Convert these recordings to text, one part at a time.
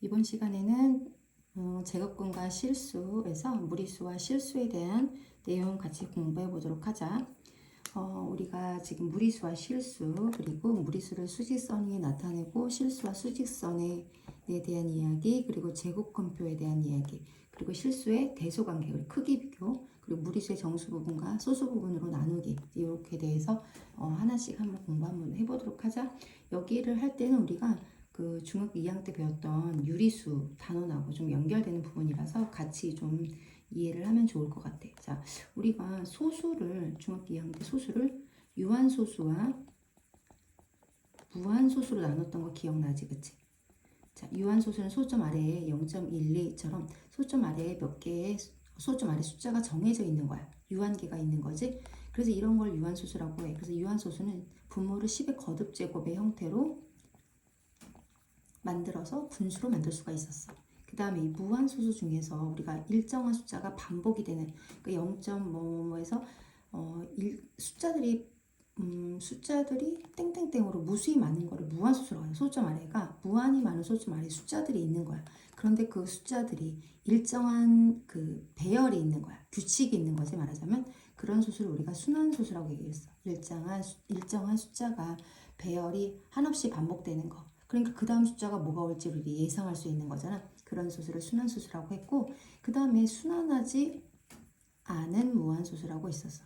이번 시간에는 제곱근과 실수에서 무리수와 실수에 대한 내용 같이 공부해 보도록 하자. 우리가 지금 무리수와 실수 그리고 무리수를 수직선이 나타내고 실수와 수직선에 대한 이야기, 그리고 제곱근표에 대한 이야기, 그리고 실수의 대소관계, 크기 비교, 그리고 무리수의 정수 부분과 소수 부분으로 나누기, 이렇게 대해서 하나씩 한번 공부 한번 해보도록 하자. 여기를 할 때는 우리가 그 중학교 2학년 때 배웠던 유리수 단원하고 좀 연결되는 부분이라서 같이 좀 이해를 하면 좋을 것 같아. 자, 우리가 소수를 중학교 2학년 때 소수를 유한소수와 무한소수로 나눴던 거 기억나지, 그치? 자, 유한소수는 소점 아래에 0.12처럼 소점 아래에 몇 개의 소점 아래 숫자가 정해져 있는 거야. 유한계가 있는 거지. 그래서 이런 걸 유한소수라고 해. 그래서 유한소수는 분모를 10의 거듭제곱의 형태로 만들어서 분수로 만들 수가 있었어. 그 다음에 이 무한소수 중에서 우리가 일정한 숫자가 반복이 되는 그 0.뭐뭐에서 숫자들이 땡땡땡으로 무수히 많은 거를 무한소수라고 해요. 소점 아래가 무한히 많은 소점 아래 숫자들이 있는 거야. 그런데 그 숫자들이 일정한 그 배열이 있는 거야. 규칙이 있는 거지, 말하자면. 그런 소수를 우리가 순환소수라고 얘기했어. 일정한 숫자가 배열이 한없이 반복되는 거. 그러니까 그 다음 숫자가 뭐가 올지 우리 예상할 수 있는 거잖아. 그런 소수를 순환소수라고 했고, 그 다음에 순환하지 않은 무한소수라고 있었어.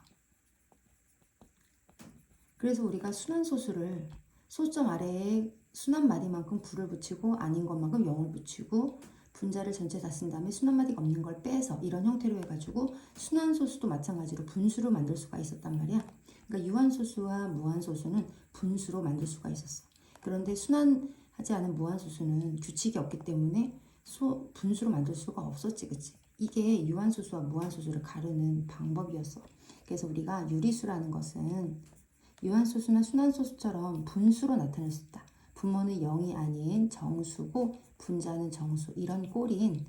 그래서 우리가 순환소수를 소점 아래에 순환마디만큼 9를 붙이고 아닌 것만큼 0을 붙이고 분자를 전체 다 쓴 다음에 순환마디가 없는 걸 빼서 이런 형태로 해가지고 순환소수도 마찬가지로 분수로 만들 수가 있었단 말이야. 그러니까 유한소수와 무한소수는 분수로 만들 수가 있었어. 그런데 순환하지 않은 무한소수는 규칙이 없기 때문에 분수로 만들 수가 없었지, 그치? 이게 유한소수와 무한소수를 가르는 방법이었어. 그래서 우리가 유리수라는 것은 유한소수나 순환소수처럼 분수로 나타낼 수 있다. 분모는 0이 아닌 정수고 분자는 정수, 이런 꼴인,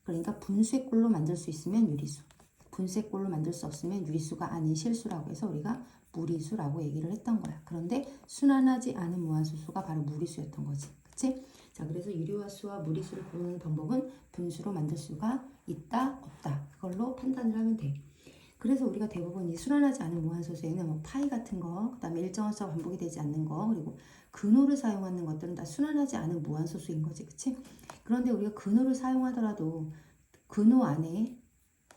그러니까 분수의 꼴로 만들 수 있으면 유리수, 분수의 꼴로 만들 수 없으면 유리수가 아닌 실수라고 해서 우리가 무리수라고 얘기를 했던 거야. 그런데 순환하지 않은 무한소수가 바로 무리수였던 거지. 그치? 자, 그래서 유리수와 무리수를 구분하는 방법은 분수로 만들 수가 있다, 없다. 그걸로 판단을 하면 돼. 그래서 우리가 대부분 이 순환하지 않은 무한소수에는 뭐 파이 같은 거, 그 다음에 일정한 숫자가 반복이 되지 않는 거, 그리고 근호를 사용하는 것들은 다 순환하지 않은 무한소수인 거지, 그치? 그런데 우리가 근호를 사용하더라도 근호 안에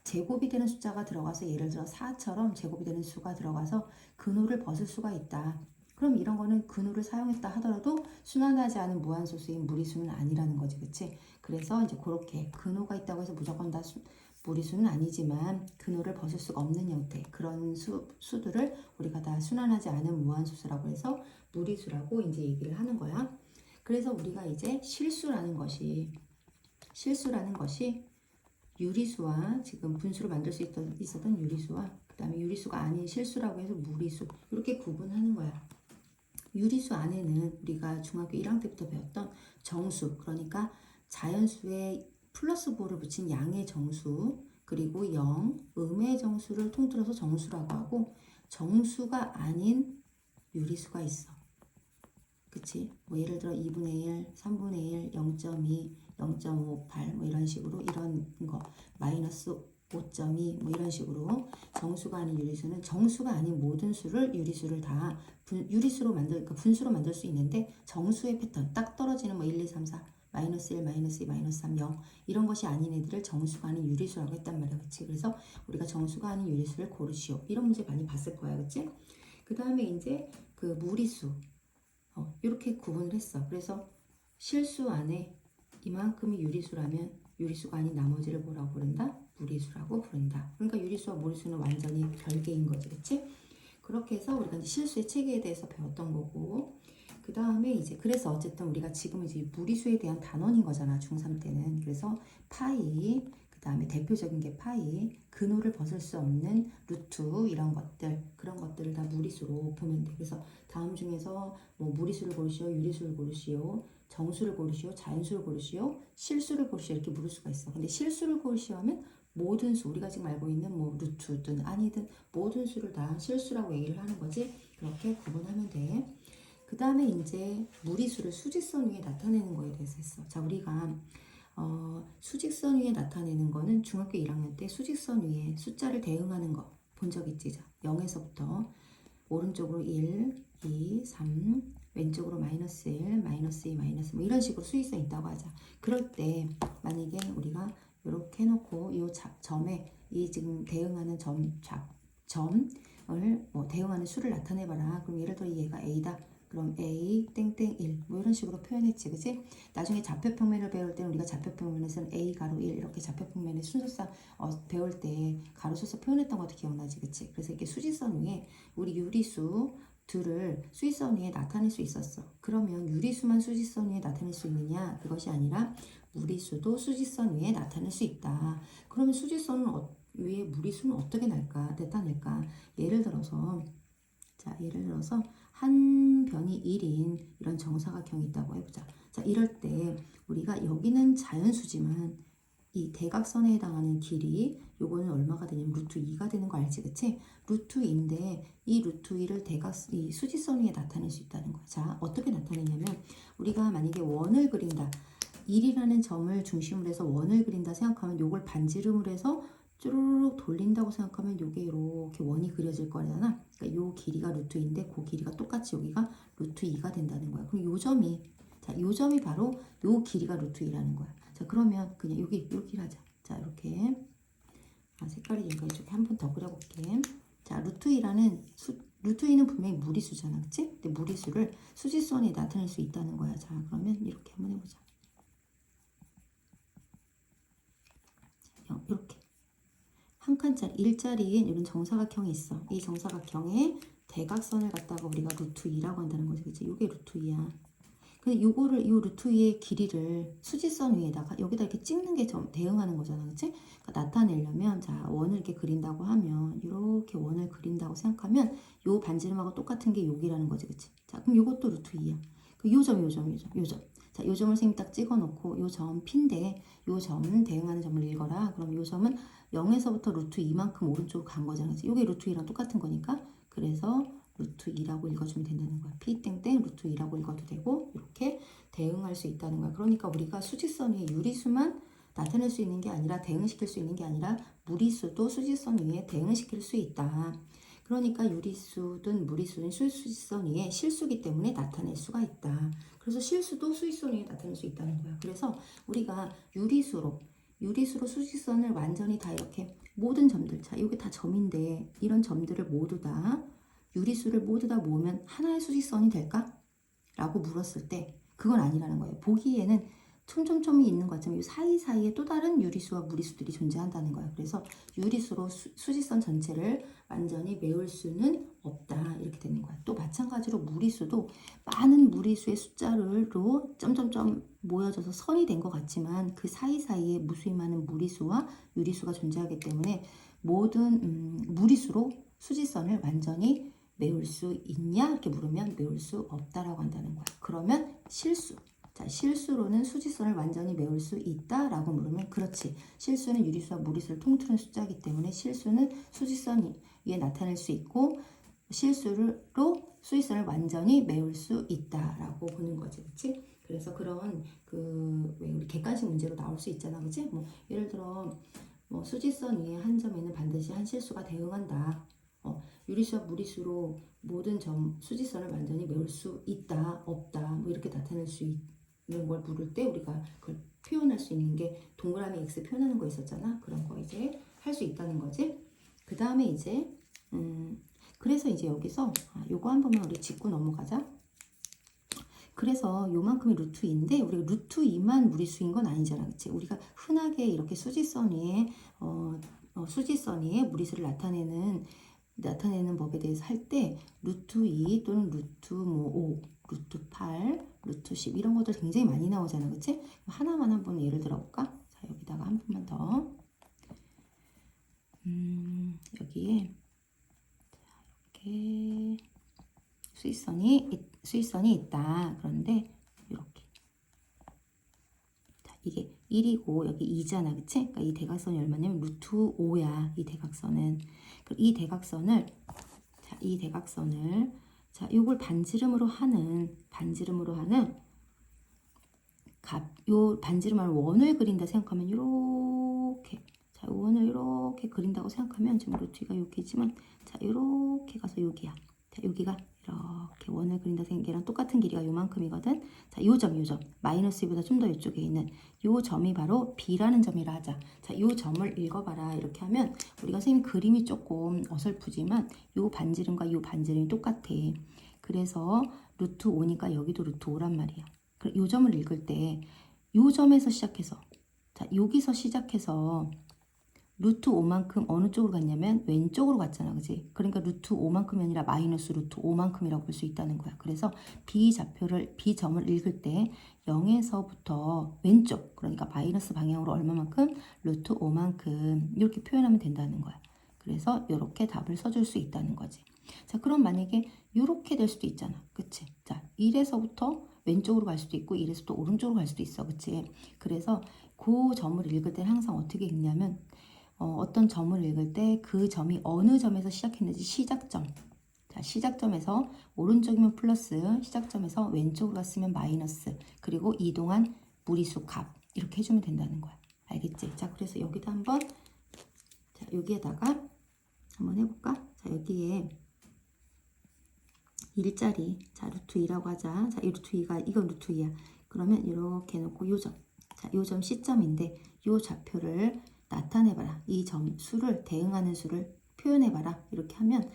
제곱이 되는 숫자가 들어가서, 예를 들어 4처럼 제곱이 되는 수가 들어가서 근호를 벗을 수가 있다. 그럼 이런 거는 근호를 사용했다 하더라도 순환하지 않은 무한소수인 무리수는 아니라는 거지, 그치? 그래서 이제 그렇게 근호가 있다고 해서 무조건 다 무리수는 아니지만 근호를 벗을 수가 없는 형태, 그런 수들을 우리가 다 순환하지 않은 무한소수라고 해서 무리수라고 이제 얘기를 하는 거야. 그래서 우리가 이제 실수라는 것이 유리수와 지금 분수로 만들 수 있었던 유리수와 그 다음에 유리수가 아닌 실수라고 해서 무리수, 이렇게 구분하는 거야. 유리수 안에는 우리가 중학교 1학년 때부터 배웠던 정수, 그러니까 자연수에 플러스 5를 붙인 양의 정수, 그리고 0, 음의 정수를 통틀어서 정수라고 하고, 정수가 아닌 유리수가 있어. 그치? 뭐 예를 들어 2분의 1, 3분의 1, 0.2, 0.58, 뭐 이런 식으로, 이런 거, 마이너스 5.2, 뭐 이런 식으로 정수가 아닌 유리수는 정수가 아닌 모든 수를 유리수를 다 유리수로 그러니까 분수로 만들 수 있는데, 정수의 패턴 딱 떨어지는 뭐 1, 2, 3, 4, 마이너스 1, 마이너스 2, 마이너스 3, 0, 이런 것이 아닌 애들을 정수가 아닌 유리수라고 했단 말이야, 그치? 그래서 우리가 정수가 아닌 유리수를 고르시오, 이런 문제 많이 봤을 거야, 그치? 그 다음에 이제 그 무리수, 이렇게 구분을 했어. 그래서 실수 안에 이만큼이 유리수라면 유리수가 아닌 나머지를 뭐라고 부른다? 무리수라고 부른다. 그러니까 유리수와 무리수는 완전히 별개인 거지, 그치? 그렇게 해서 우리가 이제 실수의 체계에 대해서 배웠던 거고, 그 다음에 이제 그래서 어쨌든 우리가 지금 이제 무리수에 대한 단원인 거잖아, 중3 때는. 그래서 파이, 그 다음에 대표적인 게 파이, 근호를 벗을 수 없는 루트, 이런 것들, 그런 것들을 다 무리수로 보면 돼. 그래서 다음 중에서 뭐 무리수를 고르시오, 유리수를 고르시오, 정수를 고르시오, 자연수를 고르시오, 실수를 고르시오, 이렇게 물을 수가 있어. 근데 실수를 고르시오 하면 모든 수, 우리가 지금 알고 있는 뭐 루트든 아니든 모든 수를 다 실수라고 얘기를 하는 거지. 그렇게 구분하면 돼. 그 다음에 이제 무리수를 수직선 위에 나타내는 거에 대해서 했어. 자, 우리가 수직선 위에 나타내는 거는 중학교 1학년 때 수직선 위에 숫자를 대응하는 거 본 적 있지? 자, 0에서부터 오른쪽으로 1, 2, 3, 왼쪽으로 마이너스 1, 마이너스 2, 마이너스 뭐 이런 식으로 수직선이 있다고 하자. 그럴 때 만약에 우리가 이렇게 해놓고 이 점에 이 지금 대응하는 점을 뭐 대응하는 수를 나타내봐라. 그럼 예를 들어 얘가 A다. 그럼 A 땡땡 1 뭐 이런 식으로 표현했지, 그치? 나중에 좌표평면을 배울 때는 우리가 좌표평면에서는 A 가로 1 이렇게 좌표평면의 순서상 배울 때 가로 순서 표현했던 것도 기억나지, 그치? 그래서 이렇게 수직선 위에 우리 유리수들을 수직선 위에 나타낼 수 있었어. 그러면 유리수만 수직선 위에 나타낼 수 있느냐? 그것이 아니라 무리수도 수직선 위에 나타낼 수 있다. 그러면 수직선 위에 무리수는 어떻게 나타낼까? 예를 들어서 한 변이 1인 이런 정사각형이 있다고 해보자. 자, 이럴 때 우리가 여기는 자연수지만 이 대각선에 해당하는 길이 요거는 얼마가 되냐면 루트 2가 되는 거 알지, 그치? 루트 2인데 이 루트 2를 이 수직선 위에 나타낼 수 있다는 거야. 자, 어떻게 나타내냐면 우리가 만약에 원을 그린다. 1이라는 점을 중심으로 해서 원을 그린다 생각하면 요걸 반지름으로 해서 쭈루룩 돌린다고 생각하면 요게 이렇게 원이 그려질 거잖아. 그러니까 요 길이가 루트인데 그 길이가 똑같이 여기가 루트 2가 된다는 거야. 그럼 요 점이 바로 요 길이가 루트 2라는 거야. 자, 그러면 그냥 여기 이렇게 하자. 자, 이렇게 색깔이 되니까 이렇게 한 번 더 그려볼게. 자, 루트 2는 분명히 무리수잖아, 그치? 근데 무리수를 수직선에 나타낼 수 있다는 거야. 자, 그러면 이렇게 한번 해보자. 이렇게 한 칸짜리, 일자리인 이런 정사각형이 있어. 이 정사각형의 대각선을 갖다가 우리가 루트 2라고 한다는 거지, 그치? 이게 루트 2야. 근데 요거를, 요 루트 2의 길이를 수직선 위에다가 여기다 이렇게 찍는 게 대응하는 거잖아, 그치? 그러니까 나타내려면, 자, 원을 이렇게 그린다고 하면, 이렇게 원을 그린다고 생각하면, 요 반지름하고 똑같은 게 여기라는 거지, 그치? 자, 그럼 요것도 루트 2야. 요 점. 자, 요 점을 선생님 딱 찍어 놓고, 요 점 P인데, 요 점은 대응하는 점을 읽어라. 그럼 요 점은 0에서부터 루트 2만큼 오른쪽으로 간 거잖아. 요게 루트 2랑 똑같은 거니까. 그래서 루트 2라고 읽어주면 된다는 거야. P 땡땡 루트 2라고 읽어도 되고 이렇게 대응할 수 있다는 거야. 그러니까 우리가 수직선 위에 유리수만 나타낼 수 있는 게 아니라 대응시킬 수 있는 게 아니라 무리수도 수직선 위에 대응시킬 수 있다. 그러니까 유리수든 무리수든 수직선 위에 실수기 때문에 나타낼 수가 있다. 그래서 실수도 수직선 위에 나타낼 수 있다는 거야. 그래서 우리가 유리수로 수직선을 완전히 다 이렇게 모든 점들, 자, 이게 다 점인데 이런 점들을 모두 다 유리수를 모두 다 모으면 하나의 수직선이 될까? 라고 물었을 때 그건 아니라는 거예요. 보기에는 촘촘촘이 있는 것처럼 이 사이사이에 또 다른 유리수와 무리수들이 존재한다는 거예요. 그래서 유리수로 수직선 전체를 완전히 메울 수는 없다. 이렇게 되는 거야. 또 마찬가지로 무리수도 많은 무리수의 숫자로 점점점 모여져서 선이 된 것 같지만 그 사이사이에 무수히 많은 무리수와 유리수가 존재하기 때문에 모든 무리수로 수직선을 완전히 메울 수 있냐? 이렇게 물으면 메울 수 없다라고 한다는 거야. 그러면 실수. 자, 실수로는 수직선을 완전히 메울 수 있다라고 물으면 그렇지. 실수는 유리수와 무리수를 통틀은 숫자이기 때문에 실수는 수직선 위에 나타낼 수 있고 실수로 수직선을 완전히 메울 수 있다라고 보는 거지, 그렇지? 그래서 그런 왜 우리 객관식 문제로 나올 수 있잖아, 그렇지? 뭐 예를 들어 뭐 수직선 위에 한 점에는 반드시 한 실수가 대응한다. 유리수와 무리수로 모든 수직선을 완전히 메울 수 있다, 없다, 뭐 이렇게 나타낼 수 있는 걸 물을 때 우리가 그걸 표현할 수 있는 게 동그라미 X 표현하는 거 있었잖아. 그런 거 이제 할 수 있다는 거지. 그 다음에 이제 그래서 이제 여기서 요거 한 번만 우리 짚고 넘어가자. 그래서 요만큼이 루트 2인데 우리가 루트 2만 무리수인 건 아니잖아, 그치? 우리가 흔하게 이렇게 수직선 위에 무리수를 나타내는 법에 대해서 할 때 루트 2 또는 루트 5, 루트 8, 루트 10 이런 것들 굉장히 많이 나오잖아, 그치? 하나만 한번 예를 들어볼까? 자, 여기다가 한 번만 더 여기에 이렇게 수직선이 있다. 그런데 이렇게 자, 이게 1이고 여기 2잖아, 그치? 그러니까 이 대각선이 얼마냐면 루트 5야. 이 대각선은 이 대각선을 자, 요걸 반지름으로 하는 요 반지름을 원을 그린다 생각하면 요렇게, 자, 원을 이렇게 그린다고 생각하면 지금 루트가 여기지만, 자, 요렇게 가서 여기야. 자, 여기가 이렇게 원을 그린다 생각이랑 똑같은 길이가 요만큼이거든. 자, 요 점, 마이너스 2보다 좀 더 이쪽에 있는 요 점이 바로 B라는 점이라 하자. 자, 요 점을 읽어봐라. 이렇게 하면 우리가 선생님 그림이 조금 어설프지만 요 반지름과 요 반지름이 똑같아. 그래서 루트 5니까 여기도 루트 5란 말이야. 요 점을 읽을 때 요 점에서 시작해서, 자, 여기서 시작해서 루트 5만큼 어느 쪽으로 갔냐면 왼쪽으로 갔잖아, 그지? 그러니까 루트 5만큼이 아니라 마이너스 루트 5만큼이라고 볼 수 있다는 거야. 그래서 B점을 읽을 때 0에서부터 왼쪽, 그러니까 마이너스 방향으로 얼마만큼? 루트 5만큼 이렇게 표현하면 된다는 거야. 그래서 이렇게 답을 써줄 수 있다는 거지. 자, 그럼 만약에 이렇게 될 수도 있잖아, 그치? 자, 1에서부터 왼쪽으로 갈 수도 있고 1에서부터 오른쪽으로 갈 수도 있어, 그치? 그래서 그 점을 읽을 때는 항상 어떻게 읽냐면 어떤 점을 읽을 때 그 점이 어느 점에서 시작했는지 시작점. 자, 시작점에서 오른쪽이면 플러스, 시작점에서 왼쪽으로 갔으면 마이너스, 그리고 이동한 무리수 값 이렇게 해주면 된다는 거야. 알겠지? 자, 그래서 여기다 한번, 자, 여기에다가 한번 해볼까? 자, 여기에 1짜리, 자, 루트 2라고 하자. 자, 이 루트 2가, 이건 루트 2야. 그러면 이렇게 해놓고 요 점, 자, 요 점 C점인데 요 좌표를 나타내봐라. 이 점 수를, 대응하는 수를 표현해봐라. 이렇게 하면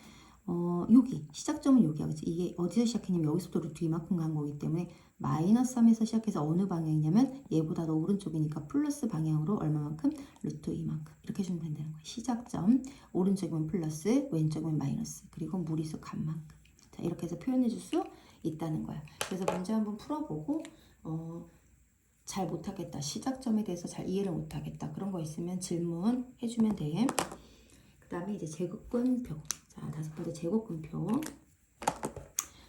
여기 시작점은 여기야, 그치? 이게 어디서 시작했냐면 여기서부터 루트 이만큼 간 거기 때문에 마이너스 3에서 시작해서 어느 방향이냐면 얘보다 더 오른쪽이니까 플러스 방향으로 얼마만큼? 루트 이만큼 이렇게 해주면 된다는 거야. 시작점 오른쪽이면 플러스, 왼쪽이면 마이너스, 그리고 무리수 값만큼. 자, 이렇게 해서 표현해 줄 수 있다는 거야. 그래서 문제 한번 풀어보고 잘 못하겠다, 시작점에 대해서 잘 이해를 못하겠다, 그런 거 있으면 질문해 주면 돼. 그 다음에 이제 제곱근표. 자, 5번째 제곱근표.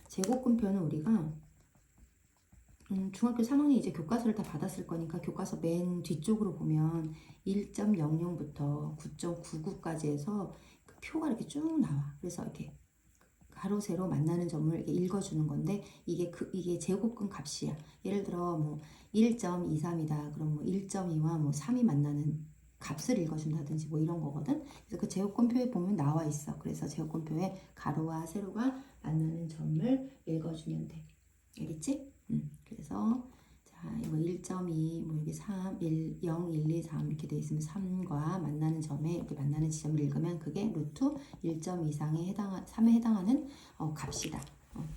제곱근표는 우리가 중학교 3학년 이제 교과서를 다 받았을 거니까 교과서 맨 뒤쪽으로 보면 1.00부터 9.99까지 해서 그 표가 이렇게 쭉 나와. 그래서 이렇게 가로 세로 만나는 점을 이렇게 읽어주는 건데 이게 제곱근 값이야. 예를 들어 뭐 1.23이다. 그럼 뭐 1.2와 뭐 3이 만나는 값을 읽어준다든지 뭐 이런 거거든. 그래서 그 제곱근표에 보면 나와 있어. 그래서 제곱근표에 가로와 세로가 만나는 점을 읽어주면 돼. 알겠지? 그래서 자, 이거 1.2, 뭐 여기 3, 1, 0, 1, 2, 3 이렇게 돼 있으면 3과 만나는 점에 이렇게 만나는 지점을 읽으면 그게 루트 1.23에 3에 해당하는 값이다.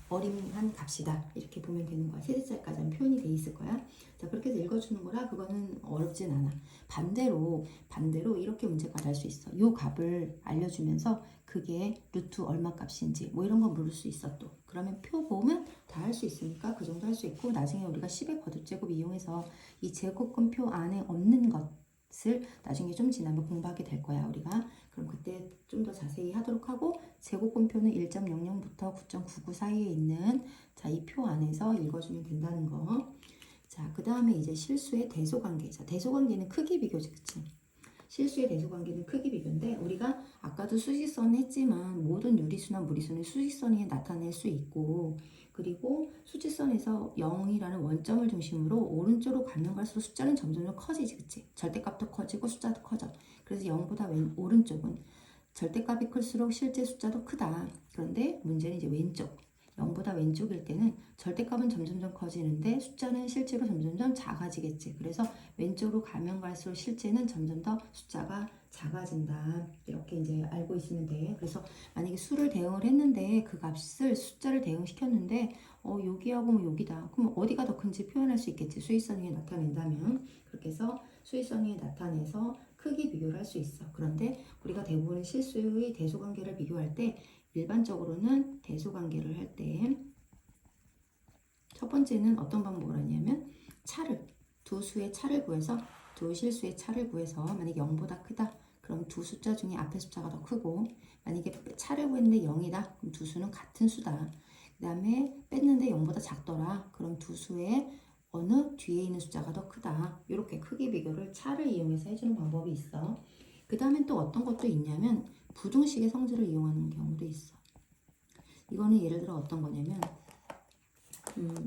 어림한 값이다. 이렇게 보면 되는 거야. 세대짜리까지 하면 표현이 돼 있을 거야. 자, 그렇게 해서 읽어주는 거라 그거는 어렵진 않아. 반대로 이렇게 문제가 날 수 있어. 요 값을 알려주면서 그게 루트 얼마 값인지 뭐 이런 거 물을 수 있어 또. 그러면 표 보면 다 할 수 있으니까 그 정도 할 수 있고, 나중에 우리가 10의 거듭제곱 이용해서 이 제곱근표 안에 없는 것을 나중에 좀 지나면 공부하게 될 거야 우리가. 그럼 그때 좀 더 자세히 하도록 하고, 제곱근표는 1.00부터 9.99 사이에 있는 자, 이 표 안에서 읽어주면 된다는 거. 자, 그 다음에 이제 실수의 대소관계. 자, 대소관계는 크기 비교지, 그치? 실수의 대소관계는 크기 비교인데 우리가 아까도 수직선 했지만 모든 유리수나 무리수는 수직선이 나타낼 수 있고, 그리고 수직선에서 0이라는 원점을 중심으로 오른쪽으로 가면 갈수록 숫자는 점점 커지지, 그치? 절대값도 커지고 숫자도 커져. 그래서 0보다 오른쪽은 절대값이 클수록 실제 숫자도 크다. 그런데 문제는 이제 왼쪽. 0보다 왼쪽일 때는 절대값은 점점점 커지는데 숫자는 실제로 점점점 작아지겠지. 그래서 왼쪽으로 가면 갈수록 실제는 점점 더 숫자가 작아진다. 이렇게 이제 알고 있으면 돼. 그래서 만약에 수를 대응을 했는데 그 값을 숫자를 대응시켰는데 여기하고 뭐 여기다. 그럼 어디가 더 큰지 표현할 수 있겠지. 수익선 위에 나타낸다면. 그렇게 해서 수익선 위에 나타내서 크기 비교를 할 수 있어. 그런데 우리가 대부분 실수의 대소관계를 비교할 때 일반적으로는 대소관계를 할 때 첫 번째는 어떤 방법을 하냐면 두 수의 차를 구해서, 두 실수의 차를 구해서 만약에 0보다 크다 그럼 두 숫자 중에 앞에 숫자가 더 크고, 만약에 차를 구했는데 0이다 그럼 두 수는 같은 수다. 그 다음에 뺐는데 0보다 작더라 그럼 두 수의 어느 뒤에 있는 숫자가 더 크다. 이렇게 크기 비교를 차를 이용해서 해주는 방법이 있어. 그 다음에 또 어떤 것도 있냐면 부등식의 성질을 이용하는 경우도 있어. 이거는 예를 들어 어떤 거냐면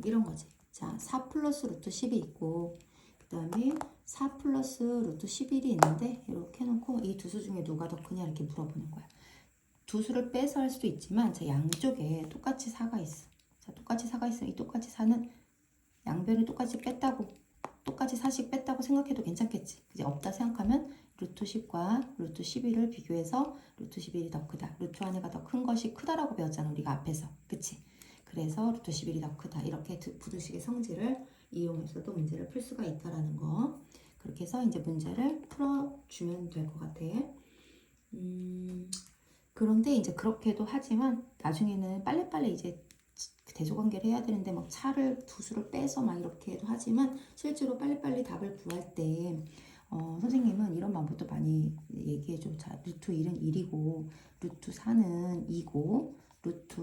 이런 거지. 자, 4 플러스 루트 10이 있고 그 다음에 4 플러스 루트 11이 있는데 이렇게 해놓고 이 두 수 중에 누가 더 크냐 이렇게 물어보는 거야. 두 수를 빼서 할 수도 있지만 자, 양쪽에 똑같이 4가 있어. 자, 똑같이 4가 있으면 이 똑같이 4는 양변이 똑같이 뺐다고 똑같이 4씩 뺐다고 생각해도 괜찮겠지. 그지? 없다 생각하면 루트 10과 루트 11을 비교해서 루트 11이 더 크다. 루트 안에가 더 큰 것이 크다라고 배웠잖아. 우리가 앞에서. 그치? 그래서 루트 11이 더 크다. 이렇게 부등식의 성질을 이용해서도 문제를 풀 수가 있다라는 거. 그렇게 해서 이제 문제를 풀어주면 될 것 같아. 그런데 이제 그렇게도 하지만 나중에는 빨리빨리 이제 대조관계를 해야 되는데 막 차를 두 수를 빼서 막 이렇게 해도 하지만 실제로 빨리빨리 답을 구할 때 선생님은 이런 방법도 많이 얘기해줘. 자, 루트 1은 1이고 루트 4는 2고 루트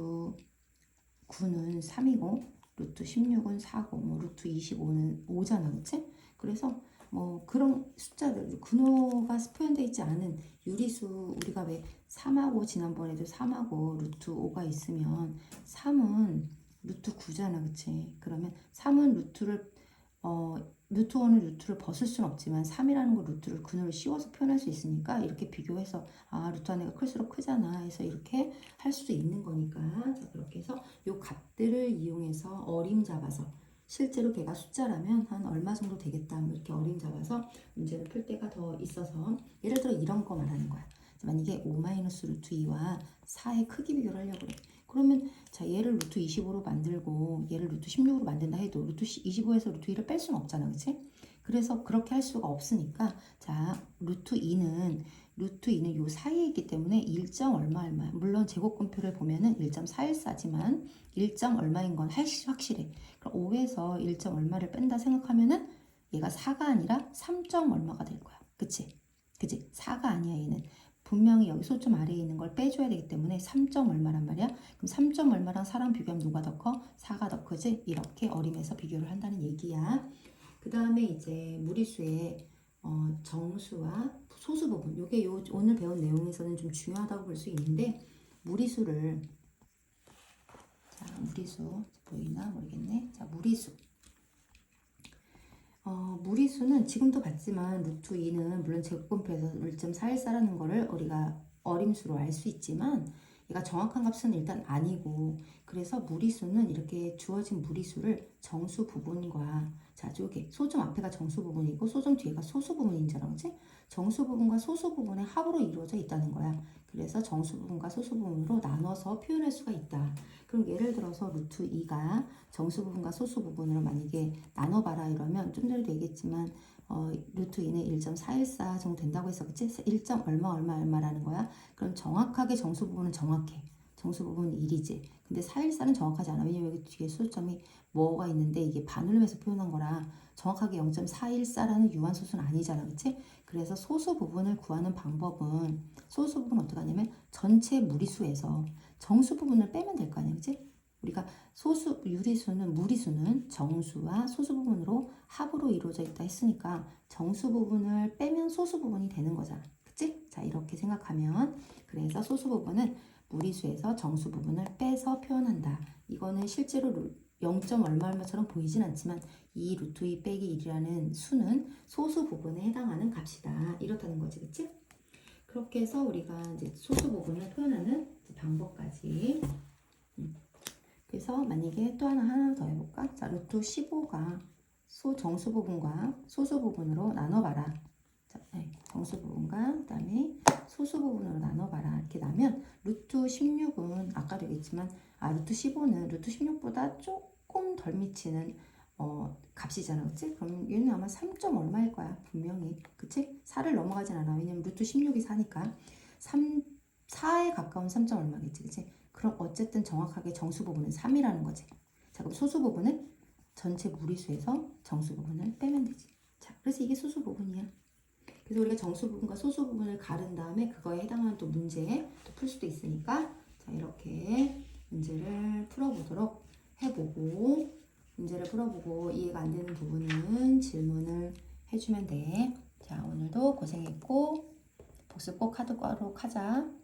9는 3이고 루트 16은 4고 뭐 루트 25는 5잖아. 그치? 그래서 뭐 그런 숫자들 근호가 표현되어 있지 않은 유리수 우리가 왜 3하고 지난번에도 3하고 루트 5가 있으면 3은 루트 9잖아. 그치? 그러면 3은 루트 1은 루트를 벗을 수는 없지만 3이라는 거 루트를 근호를 씌워서 표현할 수 있으니까 이렇게 비교해서 아 루트 안에가 클수록 크잖아 해서 이렇게 할 수도 있는 거니까 자, 그렇게 해서 요 값들을 이용해서 어림 잡아서 실제로 걔가 숫자라면 한 얼마 정도 되겠다 뭐 이렇게 어림 잡아서 문제를 풀 때가 더 있어서 예를 들어 이런 거 말하는 거야. 만약에 5 마이너스 루트 2와 4의 크기 비교를 하려고 그래. 그러면 자 얘를 루트 25로 만들고 얘를 루트 16으로 만든다 해도 루트 25에서 루트 2를 뺄 수는 없잖아. 그치? 그래서 그렇게 할 수가 없으니까 자 루트 2는 요 사이에 있기 때문에 1점 얼마야. 물론 제곱근표를 보면은 1.414지만 1점 얼마인 건 확실해. 그럼 5에서 1점 얼마를 뺀다 생각하면은 얘가 4가 아니라 3점 얼마가 될 거야. 그치? 4가 아니야 얘는. 분명히 여기 소점 아래에 있는 걸 빼줘야 되기 때문에 3점 얼마란 말이야. 그럼 3점 얼마랑 4랑 비교하면 누가 더 커? 4가 더 크지? 이렇게 어림에서 비교를 한다는 얘기야. 그 다음에 이제 무리수의 정수와 소수 부분. 요게 오늘 배운 내용에서는 좀 중요하다고 볼 수 있는데 무리수를 자 무리수 보이나 모르겠네. 자 무리수. 무리수는 지금도 봤지만 루트 2는 물론 제곱근표에서 1.414라는 거를 우리가 어림수로 알 수 있지만 얘가 정확한 값은 일단 아니고 그래서 무리수는 이렇게 주어진 무리수를 정수 부분과 자 저기 소점 앞에가 정수 부분이고 소점 뒤에가 소수 부분인잖아. 그치? 정수 부분과 소수 부분의 합으로 이루어져 있다는 거야. 그래서 정수 부분과 소수 부분으로 나눠서 표현할 수가 있다. 그럼 예를 들어서 루트 2가 정수 부분과 소수 부분으로 만약에 나눠봐라 이러면 좀 전에도 얘기했지만 루트 2는 1.414 정도 된다고 했어. 그치? 1. 얼마라는 거야. 그럼 정확하게 정수 부분은 정확해. 정수 부분은 1이지. 근데 414는 정확하지 않아. 왜냐면 여기 뒤에 소수점이 뭐가 있는데 이게 반올림해서 표현한 거라 정확하게 0.414라는 유한소수는 아니잖아. 그치? 그래서 소수 부분을 구하는 방법은 소수 부분 어떻게 하냐면 전체 무리수에서 정수 부분을 빼면 될 거 아니야. 그치? 우리가 무리수는 정수와 소수 부분으로 합으로 이루어져 있다 했으니까 정수 부분을 빼면 소수 부분이 되는 거잖아. 그치? 자, 이렇게 생각하면 그래서 소수 부분은 무리수에서 정수 부분을 빼서 표현한다. 이거는 실제로 0. 얼마처럼 보이진 않지만 이 루트 2 빼기 1이라는 수는 소수 부분에 해당하는 값이다. 이렇다는 거지. 그치? 그렇게 해서 우리가 이제 소수 부분을 표현하는 방법까지 그래서 만약에 또 하나 더 해볼까? 자, 루트 15가 정수 부분과 소수 부분으로 나눠봐라. 자, 정수 부분과 그 다음에 소수 부분으로 나눠봐라. 이렇게 나면 루트 16은 아까도 얘기했지만 루트 15는 루트 16보다 조금 덜 미치는 값이잖아. 그치? 그럼 얘는 아마 3. 얼마일 거야. 분명히. 그치? 4를 넘어가진 않아. 왜냐면 루트 16이 4니까 4에 가까운 3. 얼마겠지. 그치? 그럼 어쨌든 정확하게 정수 부분은 3이라는 거지. 자, 그럼 소수 부분은 전체 무리수에서 정수 부분을 빼면 되지. 자, 그래서 이게 소수 부분이야. 그래서 우리가 정수 부분과 소수 부분을 가른 다음에 그거에 해당하는 또 문제 또 풀 수도 있으니까 자, 이렇게 문제를 풀어보도록 해보고 문제를 풀어보고 이해가 안 되는 부분은 질문을 해주면 돼. 자, 오늘도 고생했고 복습 꼭 하도록 하자.